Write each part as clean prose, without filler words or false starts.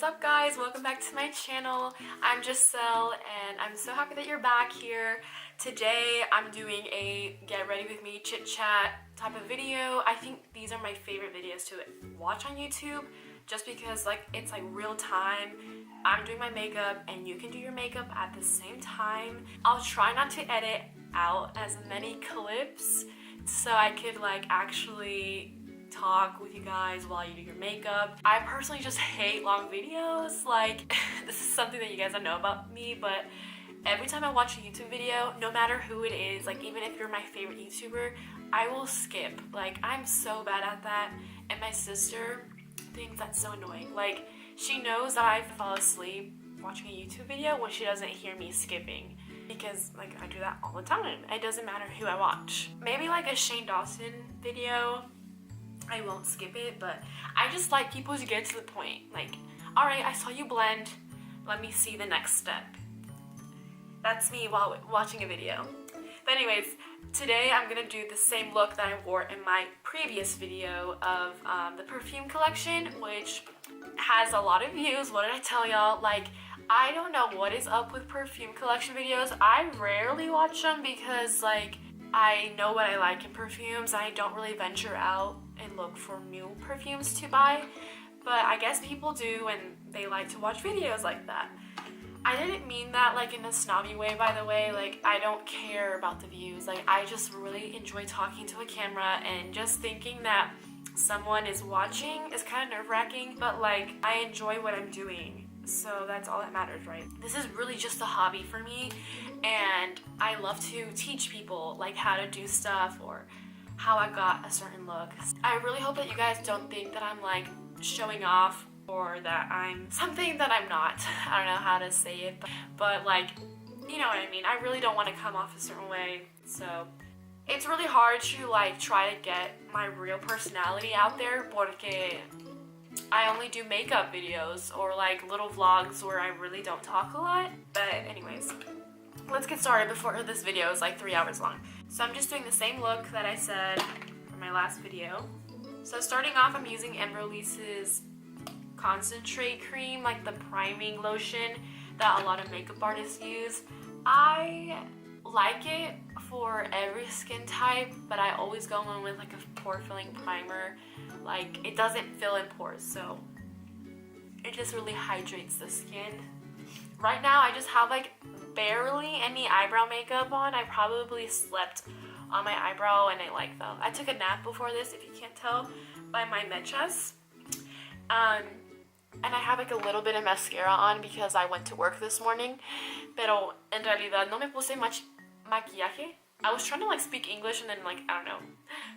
What's up guys? Welcome back to my channel. I'm Giselle and I'm so happy that you're back here. Today I'm doing a get ready with me chit chat type of video. I think these are my favorite videos to watch on YouTube just because it's real time. I'm doing my makeup and you can do your makeup at the same time. I'll try not to edit out as many clips so I could actually talk with you guys while you do your makeup. I personally just hate long videos. This is something that you guys don't know about me, but every time I watch a YouTube video, no matter who it is, even if you're my favorite YouTuber, I will skip. I'm so bad at that, and my sister thinks that's so annoying. She knows that I fall asleep watching a YouTube video when she doesn't hear me skipping, because I do that all the time. It doesn't matter who I watch. Maybe a Shane Dawson video, I won't skip it, but I just like people to get to the point. Alright, I saw you blend, let me see the next step. That's me while watching a video. But anyways, today I'm gonna do the same look that I wore in my previous video of the perfume collection, which has a lot of views. What did I tell y'all? I don't know what is up with perfume collection videos. I rarely watch them because I know what I like in perfumes. I don't really venture out and look for new perfumes to buy, but I guess people do and they like to watch videos like that. I didn't mean that in a snobby way, by the way. I don't care about the views. I just really enjoy talking to a camera, and just thinking that someone is watching is kind of nerve-wracking, but I enjoy what I'm doing, so that's all that matters, right? This is really just a hobby for me, and I love to teach people how to do stuff or how I got a certain look. I really hope that you guys don't think that I'm showing off or that I'm something that I'm not. I don't know how to say it, but you know what I mean. I really don't want to come off a certain way, so it's really hard to try to get my real personality out there porque I only do makeup videos or little vlogs where I really don't talk a lot. But anyways, let's get started before this video is 3 hours long. So I'm just doing the same look that I said for my last video. So starting off, I'm using Embryolisse Concentrate cream, the priming lotion that a lot of makeup artists use. I like it for every skin type, but I always go in with a pore filling primer. It doesn't fill in pores, so it just really hydrates the skin. Right now I just have barely any eyebrow makeup on. I probably slept on my eyebrow and it fell. I took a nap before this, if you can't tell by my mechas. And I have a little bit of mascara on because I went to work this morning, pero en realidad no me puse much maquillaje. I was trying to speak English and then I don't know,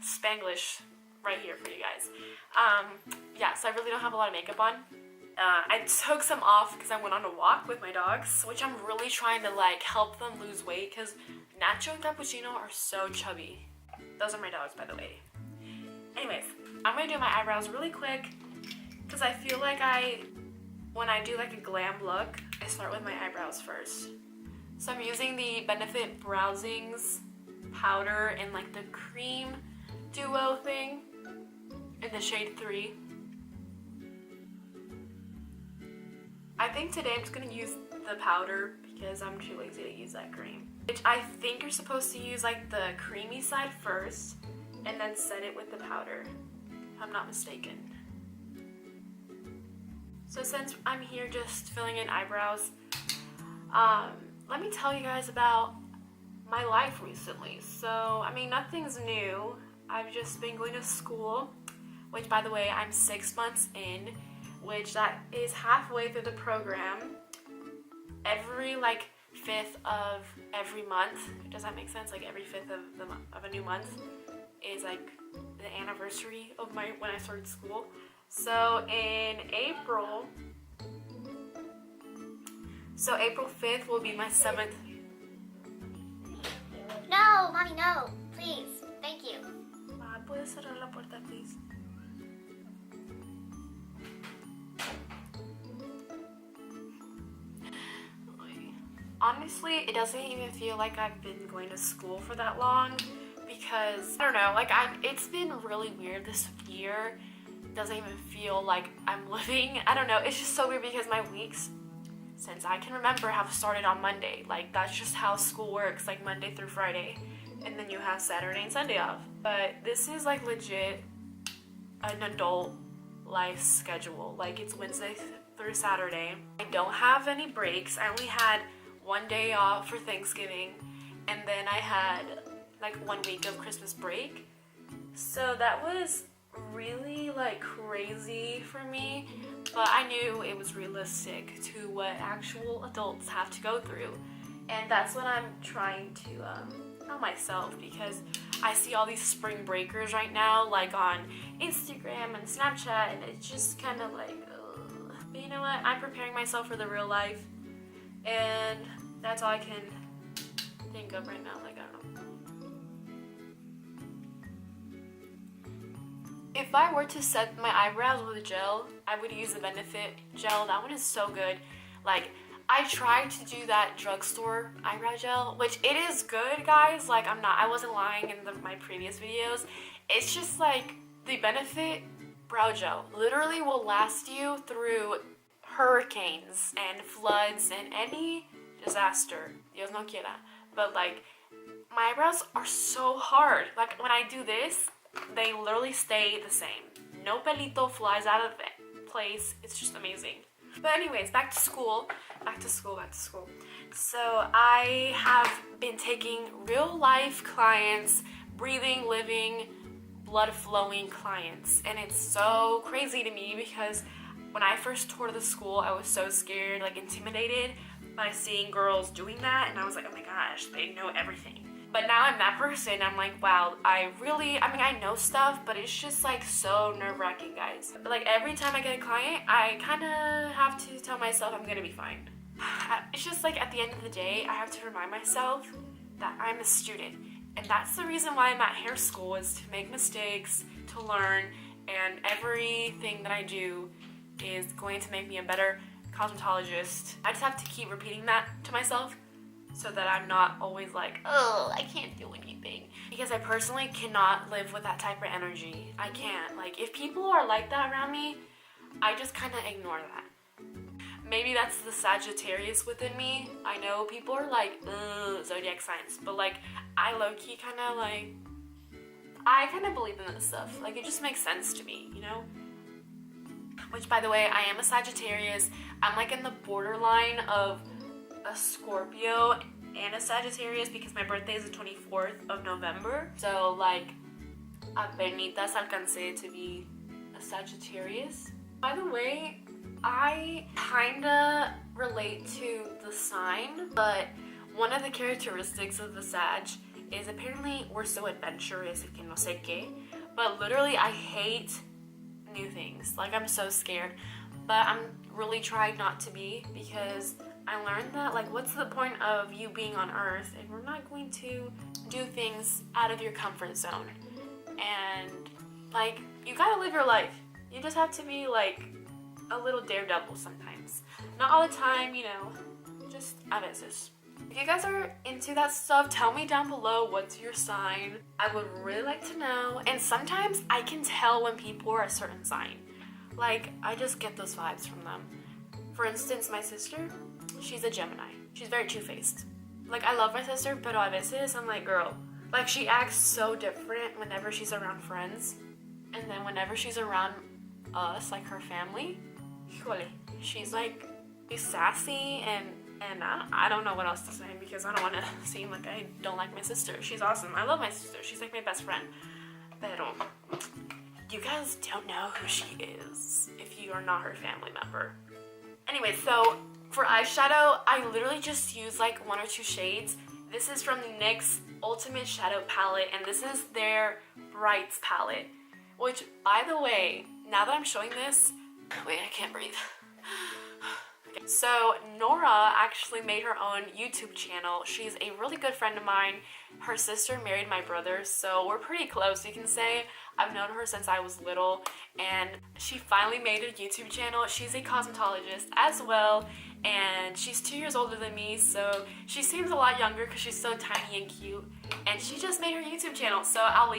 Spanglish right here for you guys. Yeah, so I really don't have a lot of makeup on. I took some off because I went on a walk with my dogs, which I'm really trying to help them lose weight because Nacho and Cappuccino are so chubby. Those are my dogs, by the way. Anyways, I'm gonna do my eyebrows really quick because I feel when I do a glam look, I start with my eyebrows first. So I'm using the Benefit Brow Zings powder in the cream duo thing in the shade 3. I think today I'm just going to use the powder because I'm too lazy to use that cream. Which I think you're supposed to use the creamy side first and then set it with the powder, if I'm not mistaken. So since I'm here just filling in eyebrows, let me tell you guys about my life recently. So, I mean, nothing's new. I've just been going to school, which by the way, I'm 6 months in, which that is halfway through the program. Every 5th of every month, does that make sense? Every 5th of a new month is the anniversary of when I started school. So in April 5th will be my 7th. No, mommy, no, please, thank you. Ma, ¿puedes cerrar la puerta, please? Honestly, it doesn't even feel like I've been going to school for that long because, I don't know, it's been really weird this year doesn't even feel like I'm living. I don't know, it's just so weird because my weeks, since I can remember, have started on Monday. Like, that's just how school works, like Monday through Friday, and then you have Saturday and Sunday off. But this is like legit an adult life schedule. Like, it's Wednesday through Saturday. I don't have any breaks. I only had one day off for Thanksgiving, and then I had like 1 week of Christmas break. So that was really like crazy for me, but I knew it was realistic to what actual adults have to go through, and that's what I'm trying to tell myself, because I see all these spring breakers right now, like on Instagram and Snapchat, and it's just kind of like, ugh. But you know what, I'm preparing myself for the real life, and that's all I can think of right now. Like, I don't know. If I were to set my eyebrows with a gel, I would use the Benefit gel. That one is so good. Like, I tried to do that drugstore eyebrow gel, which it is good, guys. Like, I wasn't lying in my previous videos. It's just like the Benefit brow gel literally will last you through hurricanes and floods and any disaster. Dios no quiera. But like, my eyebrows are so hard. Like, when I do this, they literally stay the same. No pelito flies out of place. It's just amazing. But anyways, back to school. So I have been taking real life clients, breathing, living, blood flowing clients. And it's so crazy to me because when I first toured the school, I was so scared, like intimidated by seeing girls doing that. And I was like, oh my gosh, they know everything. But now I'm that person. I'm like, wow, I know stuff, but it's just like so nerve-wracking, guys. But like every time I get a client, I kind of have to tell myself I'm gonna be fine. It's just like at the end of the day, I have to remind myself that I'm a student. And that's the reason why I'm at hair school, is to make mistakes, to learn, and everything that I do is going to make me a better cosmetologist. I just have to keep repeating that to myself, so that I'm not always like, oh, I can't do anything. Because I personally cannot live with that type of energy. I can't. Like, if people are like that around me, I just kind of ignore that. Maybe that's the Sagittarius within me. I know people are like, ugh, Zodiac signs. But like, I low-key kind of like, I kind of believe in this stuff. Like, it just makes sense to me, you know? Which, by the way, I am a Sagittarius. I'm like in the borderline of a Scorpio and a Sagittarius because my birthday is the 24th of November. So like, apenitas alcancé to be a Sagittarius. By the way, I kinda relate to the sign, but one of the characteristics of the Sag is apparently we're so adventurous, que no sé qué, but literally I hate new things. Like, I'm so scared, but I'm really trying not to be, because I learned that, like, what's the point of you being on Earth if we're not going to do things out of your comfort zone? And, like, you gotta live your life. You just have to be, like, a little daredevil sometimes. Not all the time, you know, just a veces. If you guys are into that stuff, tell me down below what's your sign. I would really like to know. And sometimes I can tell when people are a certain sign. Like, I just get those vibes from them. For instance, my sister, she's a Gemini. She's very two-faced. Like, I love my sister, but a veces I'm like, girl. Like, she acts so different whenever she's around friends. And then whenever she's around us, like her family, híjole, she's like, be sassy, and I don't know what else to say, because I don't want to seem like I don't like my sister. She's awesome. I love my sister. She's like my best friend. Pero you guys don't know who she is if you are not her family member. Anyway, so for eyeshadow, I literally just use like 1 or 2 shades. This is from the NYX Ultimate Shadow Palette, and this is their Brights palette. Which, by the way, now that I'm showing this, wait, I can't breathe. Okay. So Nora actually made her own YouTube channel. She's a really good friend of mine. Her sister married my brother, so we're pretty close, you can say. I've known her since I was little, and she finally made a YouTube channel. She's a cosmetologist as well, and she's 2 years older than me, so she seems a lot younger because she's so tiny and cute. And she just made her YouTube channel, so I'll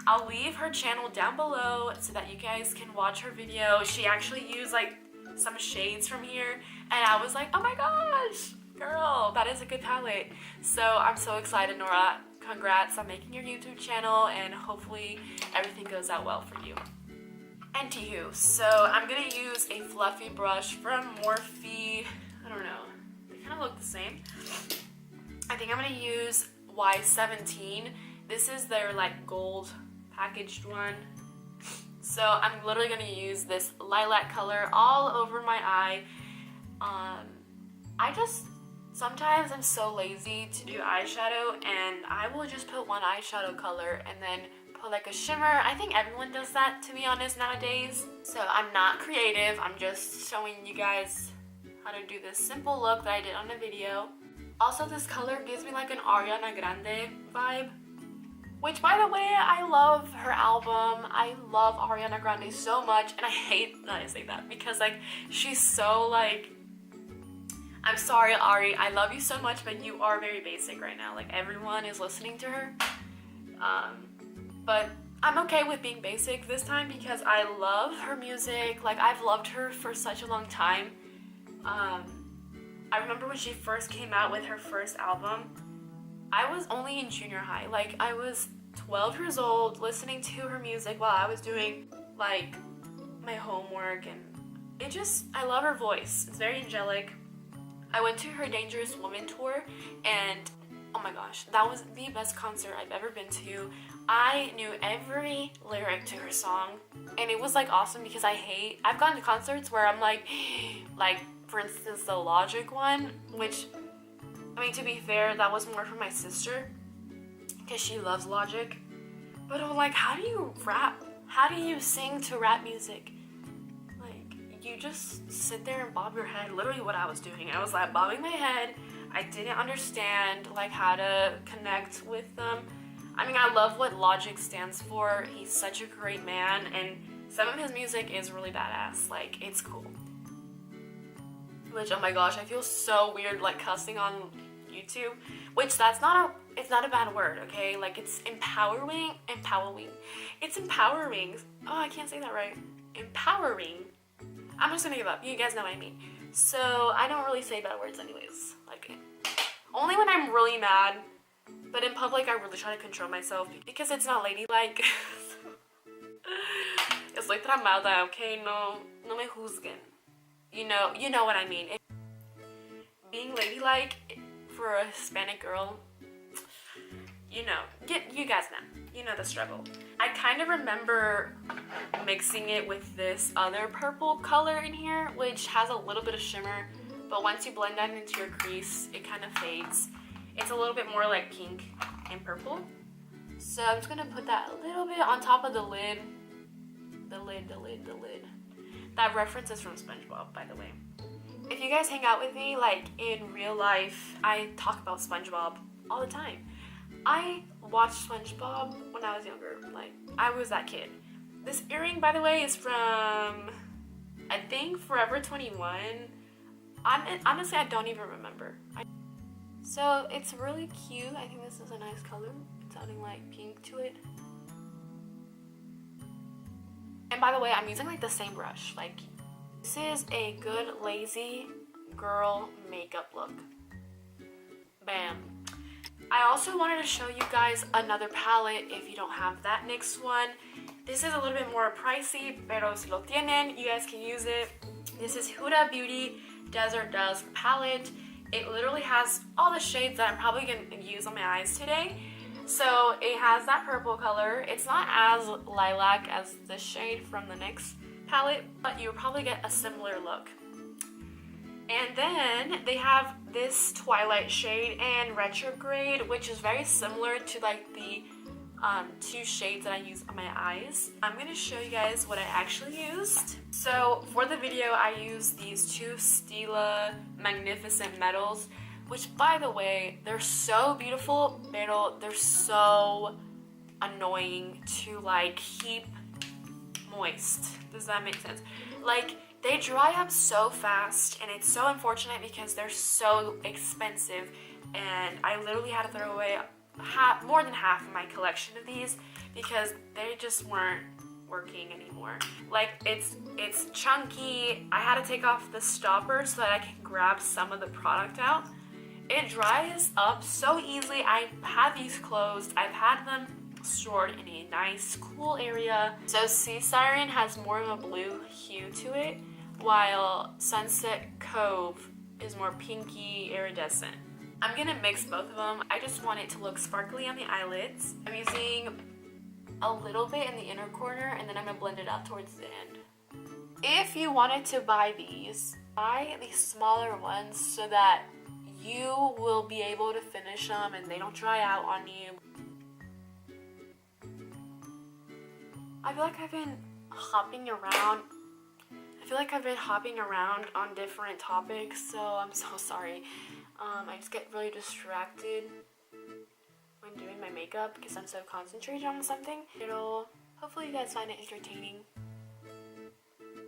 I'll leave her channel down below so that you guys can watch her video. She actually used like some shades from here, and I was like, oh my gosh, girl, that is a good palette. So I'm so excited, Nora. Congrats on making your YouTube channel, and hopefully everything goes out well for you. Anywho, so I'm gonna use a fluffy brush from Morphe. I don't know, they kind of look the same. I think I'm gonna use Y17. This is their like gold packaged one. So I'm literally gonna use this lilac color all over my eye. Sometimes I'm so lazy to do eyeshadow, and I will just put one eyeshadow color and then put like a shimmer. I think everyone does that, to be honest, nowadays. So I'm not creative, I'm just showing you guys how to do this simple look that I did on the video. Also, this color gives me like an Ariana Grande vibe, which, by the way, I love her album. I love Ariana Grande so much, and I hate that I say that because like she's so like, I'm sorry, Ari, I love you so much, but you are very basic right now. Like, everyone is listening to her. But I'm okay with being basic this time because I love her music. Like, I've loved her for such a long time. I remember when she first came out with her first album, I was only in junior high. Like, I was 12 years old listening to her music while I was doing like my homework, and I love her voice. It's very angelic. I went to her Dangerous Woman tour, and oh my gosh, that was the best concert I've ever been to. I knew every lyric to her song, and it was like awesome because I've gone to concerts where I'm like for instance the Logic one, which, I mean, to be fair, that was more for my sister because she loves Logic. But I'm like, how do you rap? How do you sing to rap music? You just sit there and bob your head. Literally what I was doing. I was like bobbing my head. I didn't understand like how to connect with them. I mean, I love what Logic stands for. He's such a great man, and some of his music is really badass. Like, it's cool. Which, oh my gosh, I feel so weird like cussing on YouTube. Which it's not a bad word, okay? Like, it's empowering. It's empowering. Oh, I can't say that right. Empowering. I'm just gonna give up. You guys know what I mean. So I don't really say bad words anyways. Like, only when I'm really mad. But in public, I really try to control myself because it's not ladylike. Estoy tramada, okay? No me juzguen. You know what I mean. Being ladylike for a Hispanic girl, you guys know. You know the struggle. I kind of remember mixing it with this other purple color in here, which has a little bit of shimmer, but once you blend that into your crease, it kind of fades. It's a little bit more like pink and purple. So I'm just gonna put that a little bit on top of the lid. The lid. That reference is from SpongeBob, by the way. If you guys hang out with me, like in real life, I talk about SpongeBob all the time. I watched SpongeBob when I was younger. Like, I was that kid. This earring, by the way, is from, I think, Forever 21. Honestly, I don't even remember. So it's really cute. I think this is a nice color. It's adding like pink to it. And by the way, I'm using like the same brush. Like, this is a good lazy girl makeup look. Bam. I also wanted to show you guys another palette if you don't have that NYX one. This is a little bit more pricey, pero si lo tienen, you guys can use it. This is Huda Beauty Desert Dusk palette. It literally has all the shades that I'm probably going to use on my eyes today. So it has that purple color. It's not as lilac as this shade from the NYX palette, but you'll probably get a similar look. And then they have this Twilight shade and Retrograde, which is very similar to like the two shades that I use on my eyes. I'm going to show you guys what I actually used. So for the video, I used these two Stila Magnificent Metals, which, by the way, they're so beautiful, pero they're so annoying to like keep moist. Does that make sense? Like, they dry up so fast, and it's so unfortunate because they're so expensive, and I literally had to throw away more than half of my collection of these because they just weren't working anymore. Like, it's chunky. I had to take off the stopper so that I can grab some of the product out. It dries up so easily. I've had these closed. I've had them stored in a nice cool area. So Siren has more of a blue hue to it, while Sunset Cove is more pinky iridescent. I'm gonna mix both of them. I just want it to look sparkly on the eyelids. I'm using a little bit in the inner corner, and then I'm gonna blend it out towards the end. If you wanted to buy these, buy these smaller ones so that you will be able to finish them and they don't dry out on you. I feel like I've been hopping around. On different topics, so I'm so sorry. I just get really distracted when doing my makeup because I'm so concentrated on something. Hopefully you guys find it entertaining.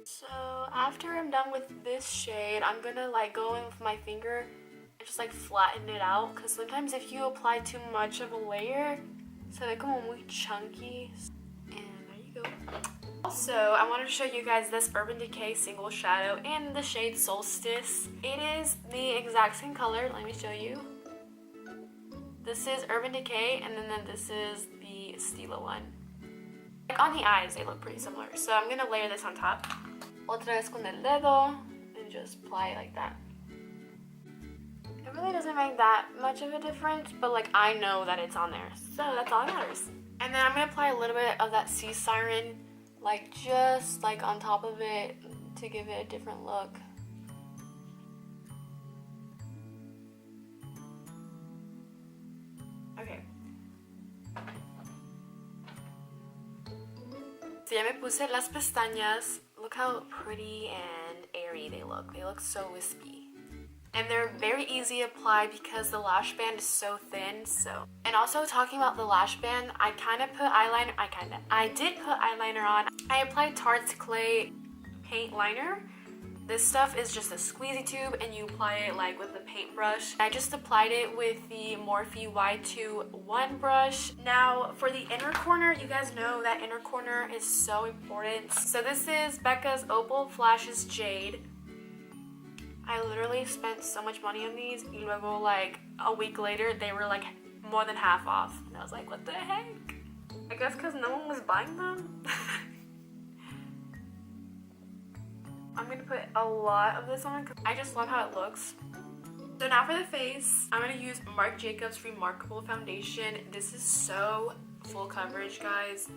So after I'm done with this shade, I'm gonna like go in with my finger and just like flatten it out, because sometimes if you apply too much of a layer, se ve como muy chunky. And there you go. Also, I wanted to show you guys this Urban Decay single shadow in the shade Solstice. It is the exact same color. Let me show you. This is Urban Decay, and then this is the Stila one. Like on the eyes, they look pretty similar. So I'm gonna layer this on top. Otra vez con el dedo, and just apply it like that. It really doesn't make that much of a difference, but like I know that it's on there, so that's all that matters. And then I'm gonna apply a little bit of that Sea Siren, like just like on top of it to give it a different look. Okay. So ya me puse las pestañas. Look how pretty and airy they look. They look so wispy. And they're very easy to apply because the lash band is so thin. And also talking about the lash band, I did put eyeliner on. I applied Tarte's Clay paint liner. This stuff is just a squeezy tube and you apply it like with the paintbrush. I just applied it with the Morphe Y21 brush. Now for the inner corner, you guys know that inner corner is so important. So this is Becca's Opal Flashes Jade. I literally spent so much money on these, y luego like a week later they were like more than half off. And I was like, what the heck? I guess because no one was buying them. I'm gonna put a lot of this on because I just love how it looks. So now for the face, I'm gonna use Marc Jacobs Remarkable Foundation. This is so full coverage, guys.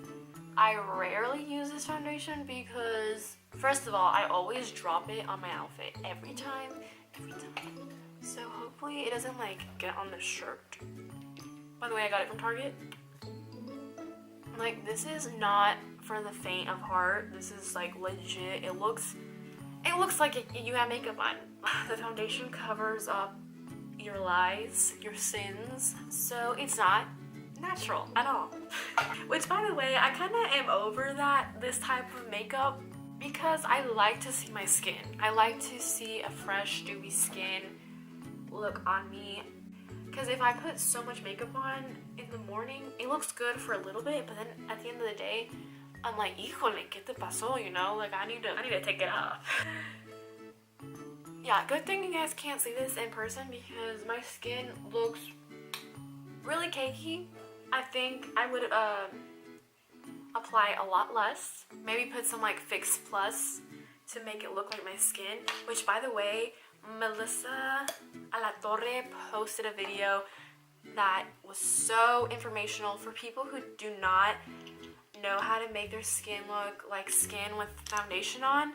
I rarely use this foundation because, first of all, I always drop it on my outfit every time. So hopefully it doesn't like get on the shirt. By the way, I got it from Target. Like, this is not for the faint of heart. This is like legit. It looks like you have makeup on. The foundation covers up your lies, your sins, so it's not natural at all. Which, by the way, I kind of am over this type of makeup because I like to see my skin. I like to see a fresh, dewy skin look on me. Because if I put so much makeup on in the morning, it looks good for a little bit, but then at the end of the day, I'm like, híjole, ¿qué te pasó? You know, like I need to take it off. Yeah, good thing you guys can't see this in person because my skin looks really cakey. I think I would apply a lot less. Maybe put some like Fix Plus to make it look like my skin. Which, by the way, Melissa Alatorre posted a video that was so informational for people who do not know how to make their skin look like skin with foundation on.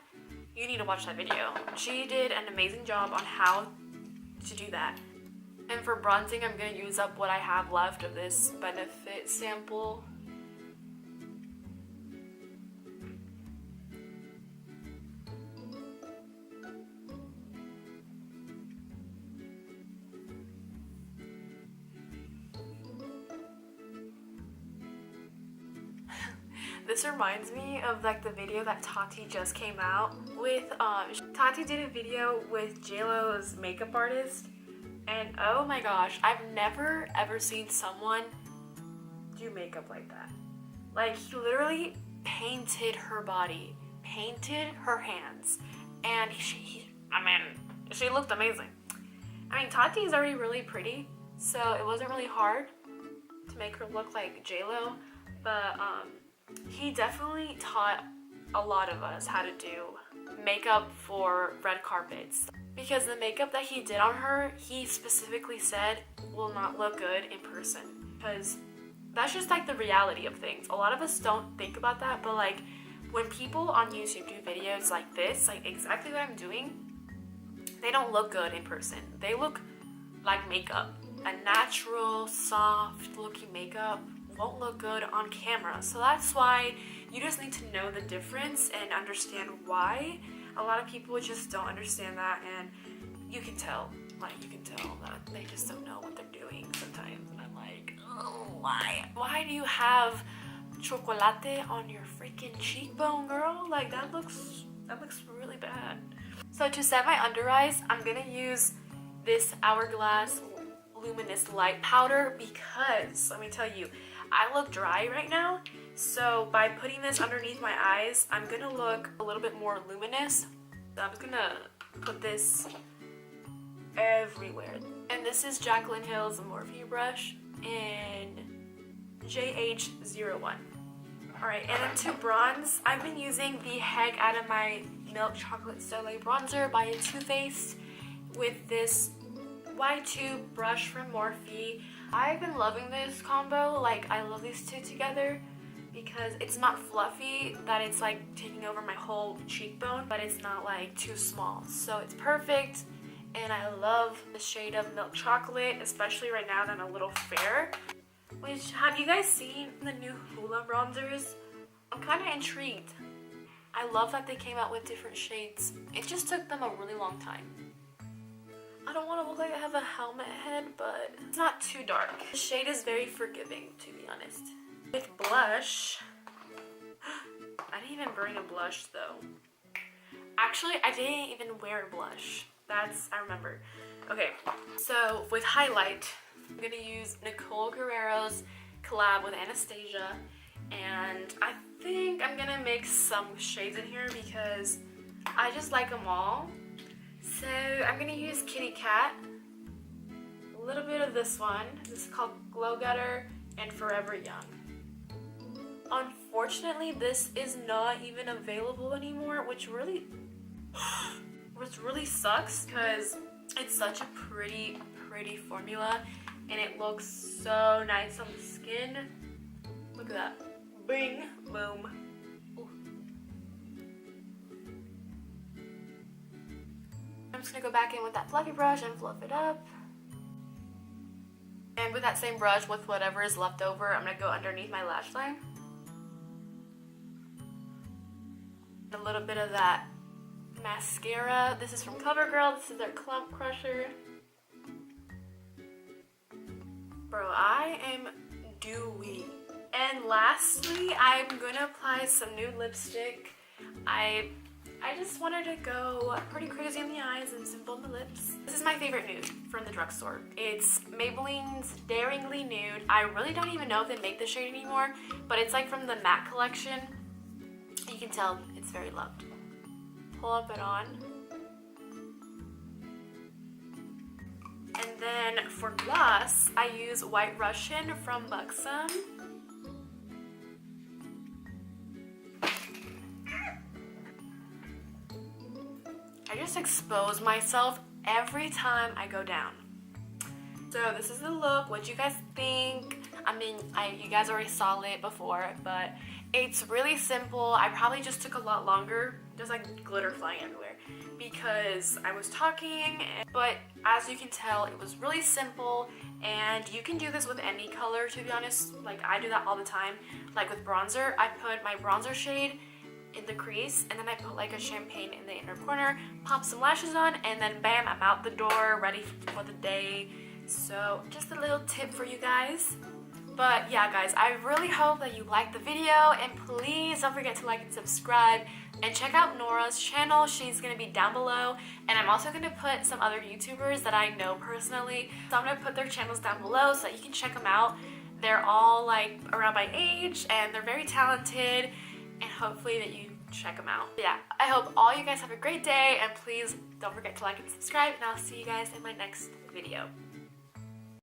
You need to watch that video. She did an amazing job on how to do that. And for bronzing, I'm going to use up what I have left of this Benefit sample. This reminds me of like the video that Tarte just came out with. Tarte did a video with JLo's makeup artist And oh my gosh, I've never ever seen someone do makeup like that. Like, he literally painted her body, painted her hands, and she looked amazing. I mean, Tarte is already really pretty, so it wasn't really hard to make her look like J-Lo, but he definitely taught a lot of us how to do makeup for red carpets, because the makeup that he did on her, he specifically said will not look good in person, because that's just like the reality of things. A lot of us don't think about that, but like when people on YouTube do videos like this, like exactly what I'm doing, they don't look good in person. They look like makeup. A natural, soft looking makeup won't look good on camera. So that's why you just need to know the difference and understand why. A lot of people just don't understand that, and you can tell that they just don't know what they're doing sometimes. And I'm like, oh, why do you have chocolate on your freaking cheekbone, girl? Like, that looks really bad. So to set my under eyes, I'm gonna use this Hourglass Luminous Light Powder, because let me tell you, I look dry right now. So by putting this underneath my eyes, I'm gonna look a little bit more luminous. So I'm just gonna put this everywhere. And this is Jaclyn Hill's Morphe brush in JH01. Alright, and then to bronze, I've been using the heck out of my Milk Chocolate Soleil bronzer by Too Faced with this Y2 brush from Morphe. I've been loving this combo. Like, I love these two together because it's not fluffy that it's like taking over my whole cheekbone, but it's not like too small. So it's perfect, and I love the shade of Milk Chocolate, especially right now that I'm a little fair. Which, have you guys seen the new Hoola bronzers? I'm kind of intrigued. I love that they came out with different shades. It just took them a really long time. I don't want to look like I have a helmet head, but it's not too dark. The shade is very forgiving, to be honest. With blush, I didn't even bring a blush though. Actually, I didn't even wear blush. I remember. Okay, so with highlight, I'm gonna use Nicole Guerrero's collab with Anastasia, and I think I'm gonna mix some shades in here because I just like them all. So I'm gonna use Kitty Cat, a little bit of this one. This is called Glow Getter and Forever Young. Unfortunately, this is not even available anymore, which really sucks because it's such a pretty formula, and it looks so nice on the skin. Look at that. Bing, boom. Ooh. I'm just gonna go back in with that fluffy brush and fluff it up. And with that same brush, with whatever is left over, I'm gonna go underneath my lash line. A little bit of that mascara. This is from Covergirl. This is their Clump Crusher. Bro, I am dewy. And lastly, I'm gonna apply some nude lipstick. I just wanted to go pretty crazy on the eyes and simple on the lips. This is my favorite nude from the drugstore. It's Maybelline's Daringly Nude. I really don't even know if they make this shade anymore, but it's like from the matte collection. You can tell it's very loved. Pull up it on. And then for gloss, I use White Russian from Buxom. I just expose myself every time I go down. So this is the look. What do you guys think? I mean, you guys already saw it before, but it's really simple. I probably just took a lot longer. There's like glitter flying everywhere because I was talking, but as you can tell, it was really simple, and you can do this with any color, to be honest. Like, I do that all the time. Like with bronzer, I put my bronzer shade in the crease, and then I put like a champagne in the inner corner, pop some lashes on, and then bam, I'm out the door, ready for the day. So just a little tip for you guys. But yeah, guys, I really hope that you liked the video, and please don't forget to like and subscribe, and check out Nora's channel. She's gonna be down below, and I'm also gonna put some other YouTubers that I know personally, so I'm gonna put their channels down below so that you can check them out. They're all like around my age, and they're very talented, and hopefully that you check them out. But yeah, I hope all you guys have a great day, and please don't forget to like and subscribe, and I'll see you guys in my next video.